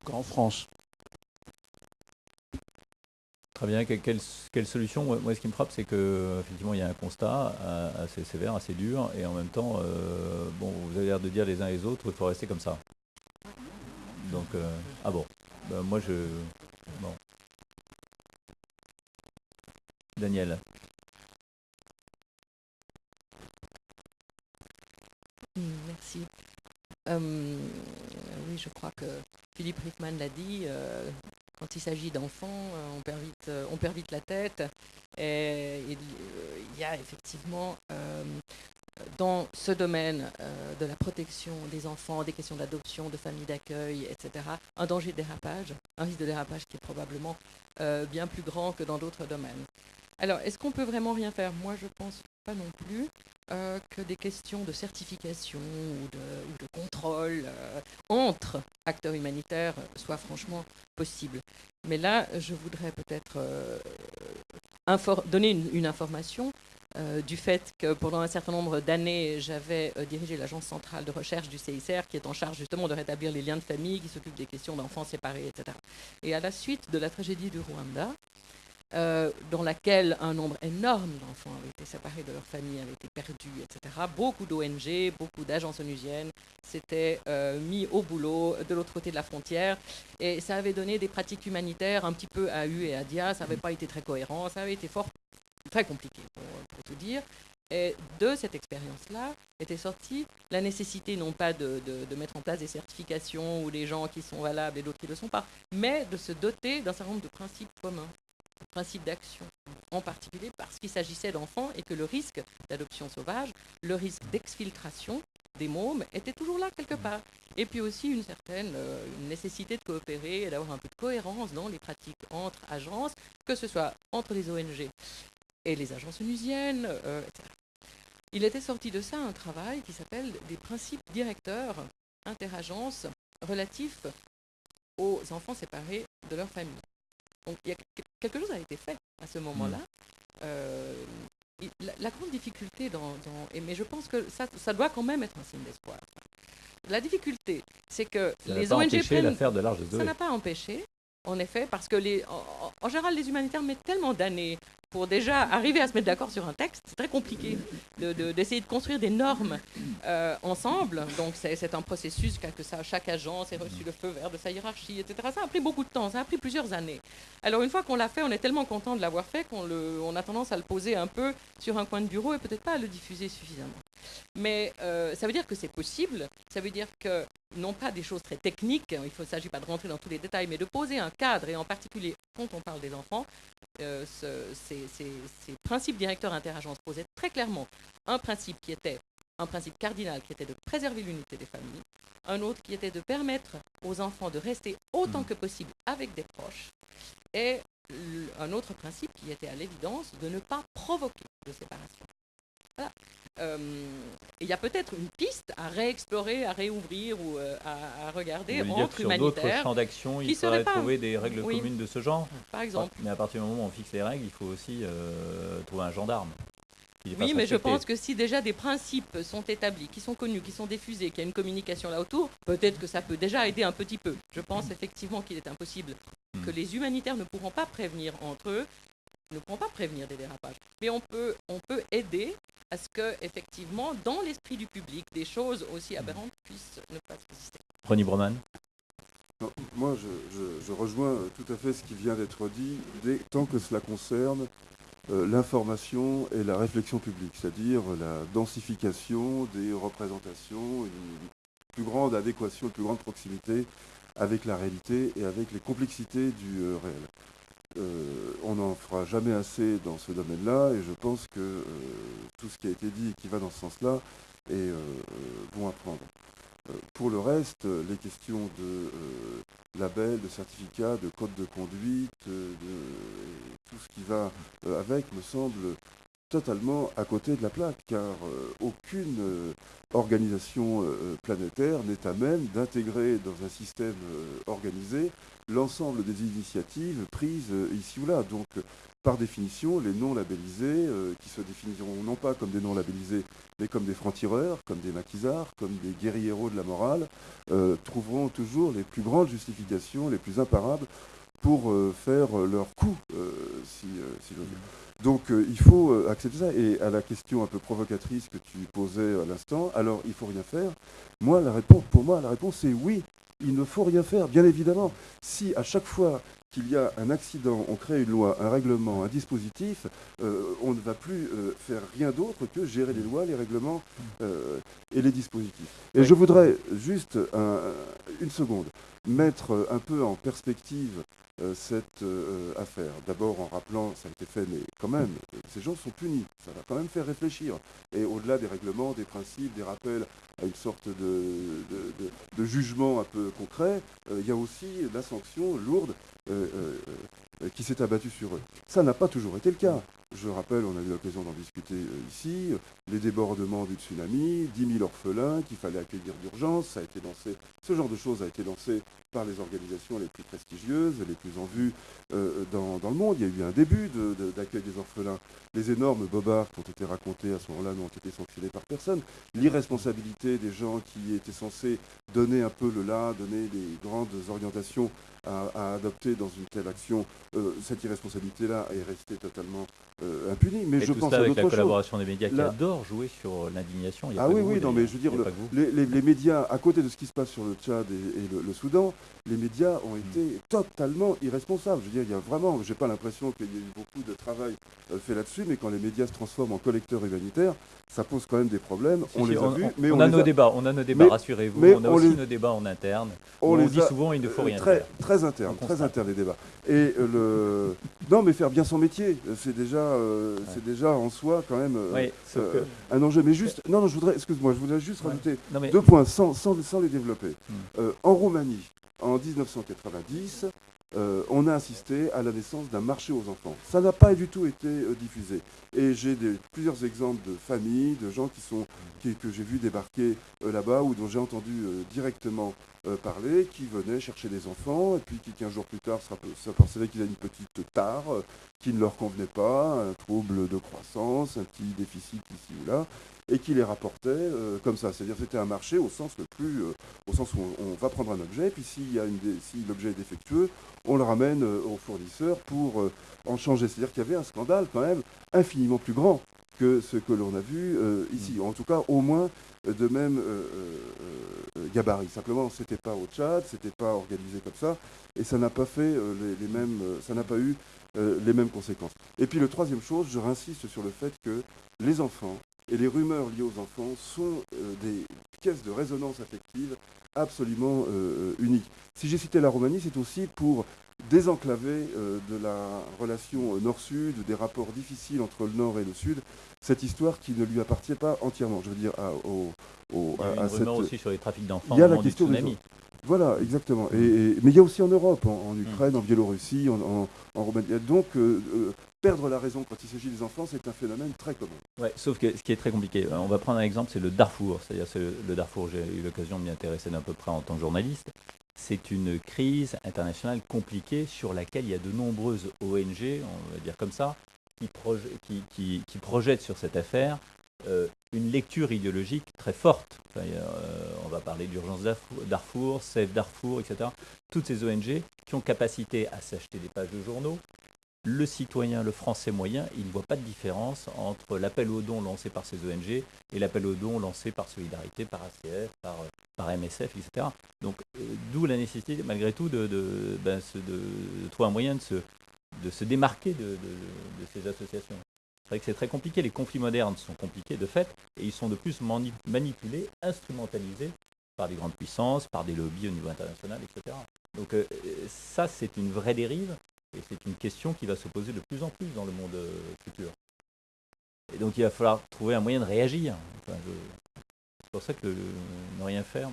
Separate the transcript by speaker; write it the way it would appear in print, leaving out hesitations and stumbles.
Speaker 1: qu'en France.
Speaker 2: Très bien. Quelle solution? Moi, ce qui me frappe, c'est que effectivement, il y a un constat assez sévère, assez dur, et en même temps, bon, vous avez l'air de dire les uns et les autres, il faut rester comme ça. Donc, ah bon. Ben, moi, bon, Daniel.
Speaker 3: Merci. Oui, je crois que Philippe Rickman l'a dit, quand il s'agit d'enfants, on perd vite la tête. Et il y a effectivement, dans ce domaine de la protection des enfants, des questions d'adoption, de famille d'accueil, etc., un danger de dérapage, un risque de dérapage qui est probablement bien plus grand que dans d'autres domaines. Alors, est-ce qu'on peut vraiment rien faire? Moi, je pense pas non plus que des questions de certification ou de contrôle entre acteurs humanitaires soient franchement possibles. Mais là, je voudrais peut-être donner une information du fait que pendant un certain nombre d'années, j'avais dirigé l'agence centrale de recherche du CICR qui est en charge justement de rétablir les liens de famille, qui s'occupe des questions d'enfants séparés, etc. Et à la suite de la tragédie du Rwanda, dans laquelle un nombre énorme d'enfants avaient été séparés de leur famille, avaient été perdus, etc. Beaucoup d'ONG, beaucoup d'agences onusiennes s'étaient mis au boulot de l'autre côté de la frontière, et ça avait donné des pratiques humanitaires un petit peu à U et à Dia. Ça n'avait pas été très cohérent, ça avait été très compliqué pour tout dire. Et de cette expérience-là était sortie la nécessité non pas de mettre en place des certifications ou des gens qui sont valables et d'autres qui ne le sont pas, mais de se doter d'un certain nombre de principes communs, principe d'action, en particulier parce qu'il s'agissait d'enfants et que le risque d'adoption sauvage, le risque d'exfiltration des mômes était toujours là quelque part. Et puis aussi une certaine nécessité de coopérer et d'avoir un peu de cohérence dans les pratiques entre agences, que ce soit entre les ONG et les agences onusiennes, etc. Il était sorti de ça un travail qui s'appelle des principes directeurs interagences relatifs aux enfants séparés de leur famille. Donc, quelque chose a été fait à ce moment-là. La grande difficulté mais je pense que ça doit quand même être un signe d'espoir. La difficulté, c'est que
Speaker 2: Ça
Speaker 3: les
Speaker 2: n'a pas
Speaker 3: ONG
Speaker 2: empêché
Speaker 3: prennent...
Speaker 2: l'affaire de l'Arche de
Speaker 3: Ça
Speaker 2: Noé.
Speaker 3: n'a pas empêché, en effet, parce que en général, les humanitaires mettent tellement d'années pour déjà arriver à se mettre d'accord sur un texte. C'est très compliqué d'essayer de construire des normes ensemble. Donc c'est un processus que chaque agence ait reçu le feu vert de sa hiérarchie, etc. Ça a pris beaucoup de temps, ça a pris plusieurs années. Alors une fois qu'on l'a fait, on est tellement content de l'avoir fait qu'on a tendance à le poser un peu sur un coin de bureau et peut-être pas à le diffuser suffisamment. Mais ça veut dire que c'est possible, ça veut dire que non pas des choses très techniques, il ne s'agit pas de rentrer dans tous les détails, mais de poser un cadre, et en particulier quand on parle des enfants, ces principes directeurs interagences posaient très clairement un principe cardinal qui était de préserver l'unité des familles, un autre qui était de permettre aux enfants de rester autant que possible avec des proches, et un autre principe qui était à l'évidence de ne pas provoquer de séparation. Voilà. Il y a peut-être une piste à réexplorer, à réouvrir ou à regarder
Speaker 2: Vous voulez dire que
Speaker 3: entre
Speaker 2: sur d'autres
Speaker 3: humanitaires
Speaker 2: champs d'action, il
Speaker 3: qui seraient
Speaker 2: faudrait
Speaker 3: pas...
Speaker 2: trouver des règles
Speaker 3: Oui,
Speaker 2: communes de ce genre?
Speaker 3: par exemple.
Speaker 2: Mais à partir du moment où on fixe les règles, il faut aussi trouver un gendarme qui les fasse
Speaker 3: Oui, mais je
Speaker 2: respecter.
Speaker 3: pense que si déjà des principes sont établis, qui sont connus, qui sont diffusés, qu'il y a une communication là autour, peut-être que ça peut déjà aider un petit peu. Je pense effectivement qu'il est impossible que les humanitaires ne pourront pas prévenir entre eux, ne pourront pas prévenir des dérapages. Mais on peut aider à ce que, effectivement, dans l'esprit du public, des choses aussi aberrantes puissent ne pas exister.
Speaker 2: Ronnie Broman.
Speaker 4: Non, moi, je rejoins tout à fait ce qui vient d'être dit, tant que cela concerne l'information et la réflexion publique, c'est-à-dire la densification des représentations, une plus grande adéquation, une plus grande proximité avec la réalité et avec les complexités du réel. On n'en fera jamais assez dans ce domaine-là, et je pense que tout ce qui a été dit et qui va dans ce sens-là est bon à prendre. Pour le reste, les questions de labels, de certificats, de codes de conduite, tout ce qui va avec me semble totalement à côté de la plaque, car aucune organisation planétaire n'est à même d'intégrer dans un système organisé l'ensemble des initiatives prises ici ou là. Donc par définition, les non labellisés, qui se définiront non pas comme des non labellisés, mais comme des francs-tireurs, comme des maquisards, comme des guérilleros de la morale, trouveront toujours les plus grandes justifications, les plus imparables, pour faire leur coup, si j'ose dire. Donc il faut accepter ça. Et à la question un peu provocatrice que tu posais à l'instant, alors il faut rien faire. Pour moi, la réponse est oui. Il ne faut rien faire, bien évidemment. Si à chaque fois qu'il y a un accident, on crée une loi, un règlement, un dispositif, on ne va plus faire rien d'autre que gérer les lois, les règlements et les dispositifs. Et oui. Je voudrais juste une seconde mettre un peu en perspective cette affaire. D'abord en rappelant, ça a été fait, mais quand même, ces gens sont punis. Ça va quand même faire réfléchir. Et au-delà des règlements, des principes, des rappels à une sorte de jugement un peu concret, il y a aussi la sanction lourde qui s'est abattue sur eux. Ça n'a pas toujours été le cas. Je rappelle, on a eu l'occasion d'en discuter ici, les débordements du tsunami, 10 000 orphelins qu'il fallait accueillir d'urgence, ça a été lancé, ce genre de choses a été lancé par les organisations les plus prestigieuses, les plus en vue dans le monde. Il y a eu un début d'accueil des orphelins. Les énormes bobards qui ont été racontés à ce moment-là n'ont été sanctionnés par personne. L'irresponsabilité des gens qui étaient censés donner un peu le là, donner les grandes orientations à adopter dans une telle action, cette irresponsabilité-là est restée totalement impunie. Mais
Speaker 2: et
Speaker 4: je
Speaker 2: tout
Speaker 4: pense
Speaker 2: ça
Speaker 4: à
Speaker 2: avec
Speaker 4: d'autres
Speaker 2: la
Speaker 4: choses.
Speaker 2: collaboration des médias qui adorent jouer sur l'indignation.
Speaker 4: Ah oui, oui, non, mais je veux dire, les médias, à côté de ce qui se passe sur le Tchad et le Soudan, les médias ont été totalement irresponsables. Je veux dire, il y a vraiment, j'ai pas l'impression qu'il y ait eu beaucoup de travail fait là-dessus, mais quand les médias se transforment en collecteurs humanitaires, ça pose quand même des problèmes. On les a vus, mais
Speaker 2: on a nos débats, rassurez-vous, mais on a aussi nos débats en interne. On dit souvent il ne faut rien faire.
Speaker 4: Très interne les débats. Et non, mais faire bien son métier, c'est déjà en soi quand même un enjeu. Mais juste, non, je voudrais juste rajouter 2 points sans les développer. En Roumanie, en 1990, on a assisté à la naissance d'un marché aux enfants. Ça n'a pas du tout été diffusé. Et j'ai plusieurs exemples de familles, de gens que j'ai vus débarquer là-bas ou dont j'ai entendu directement parler, qui venaient chercher des enfants et puis qui 15 jours plus tard s'apercevaient qu'ils avaient une petite tare qui ne leur convenait pas, un trouble de croissance, un petit déficit ici ou là, et qui les rapportait comme ça. C'est-à-dire que c'était un marché au sens où on va prendre un objet, puis si l'objet est défectueux, on le ramène au fournisseur pour en changer. C'est-à-dire qu'il y avait un scandale quand même infiniment plus grand que ce que l'on a vu ici. En tout cas, au moins de même gabarit. Simplement, c'était pas au Tchad, c'était pas organisé comme ça, et ça n'a pas fait ça n'a pas eu les mêmes conséquences. Et puis, le troisième chose, je réinsiste sur le fait que les enfants et les rumeurs liées aux enfants sont des pièces de résonance affective absolument uniques. Si j'ai cité la Roumanie, c'est aussi pour désenclaver de la relation nord-sud, des rapports difficiles entre le nord et le sud, cette histoire qui ne lui appartient pas entièrement. Je veux dire,
Speaker 2: il y a une rumeur aussi sur les trafics d'enfants.
Speaker 4: Il y a la question du tsunami. Voilà, exactement. Mais il y a aussi en Europe, en Ukraine, en Biélorussie, en Roumanie. Donc, perdre la raison quand il s'agit des enfants, c'est un phénomène très commun.
Speaker 2: Ouais, sauf que ce qui est très compliqué, on va prendre un exemple, c'est le Darfour. C'est-à-dire le Darfour, j'ai eu l'occasion de m'y intéresser d'un peu près en tant que journaliste. C'est une crise internationale compliquée sur laquelle il y a de nombreuses ONG, on va dire comme ça, qui projettent sur cette affaire une lecture idéologique très forte. On va parler d'Urgence Darfour, Save Darfour, etc. Toutes ces ONG qui ont capacité à s'acheter des pages de journaux. Le citoyen, le français moyen, il ne voit pas de différence entre l'appel aux dons lancé par ces ONG et l'appel aux dons lancé par Solidarité, par ACF, par MSF, etc. Donc, d'où la nécessité, malgré tout, de trouver un moyen de se démarquer de ces associations. C'est vrai que c'est très compliqué. Les conflits modernes sont compliqués de fait, et ils sont de plus manipulés, instrumentalisés par des grandes puissances, par des lobbies au niveau international, etc. Donc, ça, c'est une vraie dérive. Et c'est une question qui va se poser de plus en plus dans le monde futur. Et donc il va falloir trouver un moyen de réagir. C'est pour ça que ne rien faire.